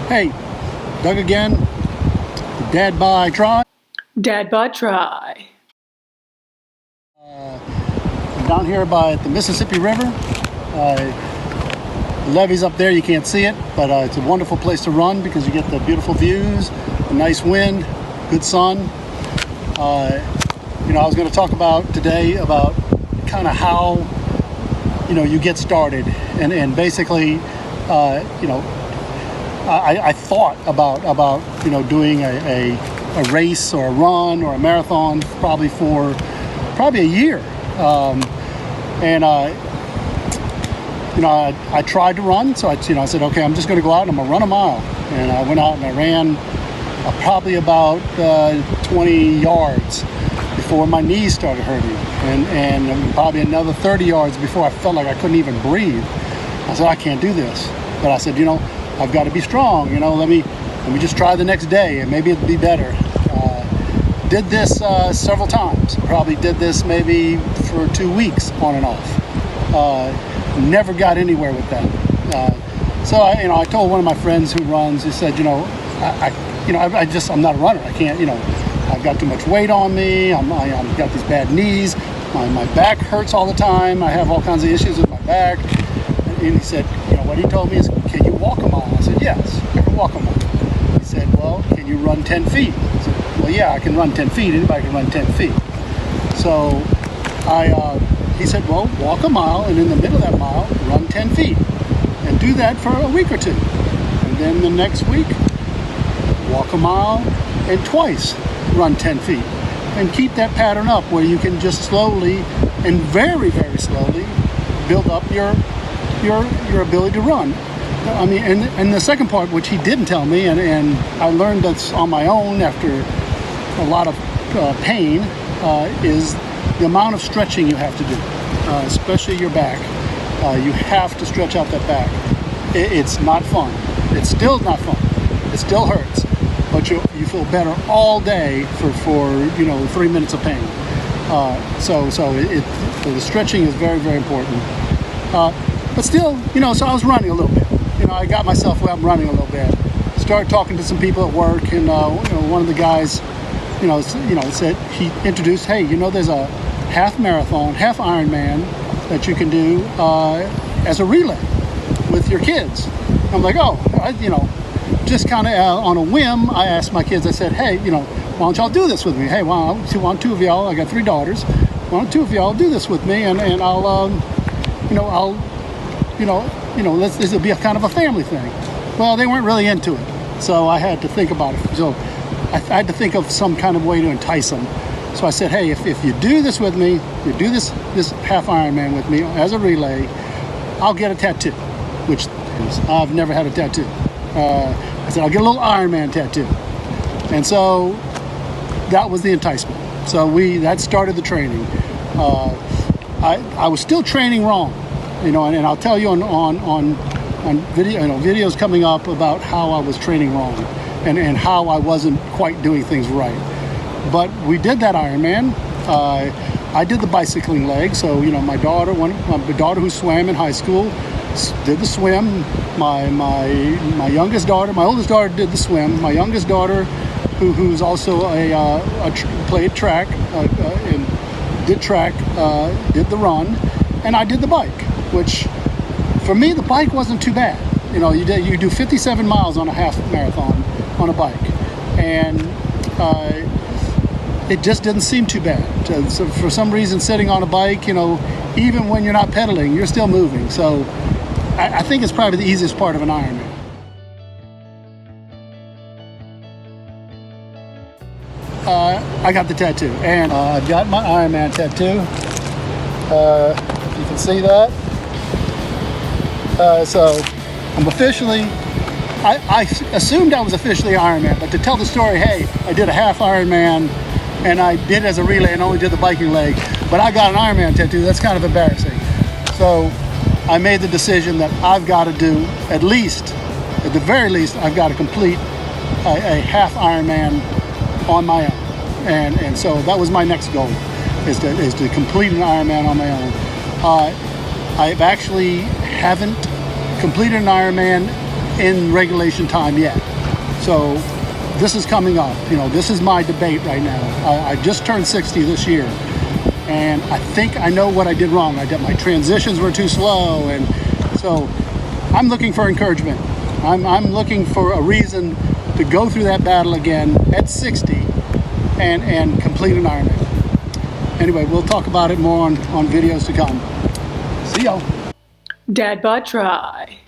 Hey, Doug again. Dad Bod Try. Dad Bod Try. I'm down here by the Mississippi River. The levee's up there, you can't see it, but it's a wonderful place to run because you get the beautiful views, a nice wind, good sun. I was going to talk about today about kind of how you get started, and basically I thought about doing a race or a run or a marathon probably a year, I tried to run, so I said, okay, I'm just going to go out and I'm going to run a mile, and I went out and I ran probably about 20 yards before my knees started hurting, and probably another 30 yards before I felt like I couldn't even breathe. I said, I can't do this. But I said, I've got to be strong. Let me just try the next day, and maybe it'll be better. Did this several times. Probably did this maybe for 2 weeks on and off. Never got anywhere with that. So I told one of my friends who runs. He said, I'm not a runner. I can't. I've got too much weight on me. I've got these bad knees. My back hurts all the time. I have all kinds of issues with my back. And he said, what he told me is, can you walk a mile? I said, yes, I can walk a mile. He said, well, can you run 10 feet? I said, well, yeah, I can run 10 feet. Anybody can run 10 feet. So he said, well, walk a mile, and in the middle of that mile, run 10 feet. And do that for a week or two. And then the next week, walk a mile and twice run 10 feet. And keep that pattern up where you can just slowly and very, very slowly build up your ability to run. I mean, and the second part, which he didn't tell me, and I learned that's on my own after a lot of pain, is the amount of stretching you have to do, especially your back. You have to stretch out that back. It's not fun. It's still not fun. It still hurts, but you feel better all day for 3 minutes of pain. So the stretching is very, very important. But still, so I was running a little bit. I got myself out running a little bit. Started talking to some people at work, and one of the guys, said, he introduced, hey, there's a half Ironman that you can do as a relay with your kids. I'm like, just kind of on a whim, I asked my kids. I said, hey, why don't y'all do this with me? Hey, why don't two of y'all? I got 3 daughters. Why don't 2 of y'all do this with me? And this will be a kind of a family thing. Well, they weren't really into it, so I had to think about it. So I had to think of some kind of way to entice them. So I said, hey, if you do this with me, you do this half Ironman with me as a relay, I'll get a tattoo, which I've never had a tattoo. I said, I'll get a little Ironman tattoo. And so that was the enticement. So that started the training. I was still training wrong. And I'll tell you on video, videos coming up about how I was training wrong and how I wasn't quite doing things right. But we did that Ironman. I did the bicycling leg. So my daughter who swam in high school did the swim. My youngest daughter, my oldest daughter did the swim. My youngest daughter, who's also played track and did track, did the run, and I did the bike. Which, for me, the bike wasn't too bad. You do 57 miles on a half marathon on a bike, and it just didn't seem too bad. So for some reason, sitting on a bike, even when you're not pedaling, you're still moving. So I think it's probably the easiest part of an Ironman. I got the tattoo, and I've got my Ironman tattoo. If you can see that. So I'm officially, I assumed I was officially Ironman, but to tell the story, hey, I did a half Ironman, and I did it as a relay and only did the biking leg, but I got an Ironman tattoo. That's kind of embarrassing. So I made the decision that I've got to do at the very least, I've got to complete a half Ironman on my own. And so that was my next goal, is to complete an Ironman on my own. I actually haven't completed an Ironman in regulation time yet. So this is coming up. This is my debate right now. I just turned 60 this year, and I think I know what I did wrong. My transitions were too slow, and so I'm looking for encouragement. I'm looking for a reason to go through that battle again at 60 and complete an Ironman. Anyway, we'll talk about it more on videos to come. See y'all. Dad Bod Try.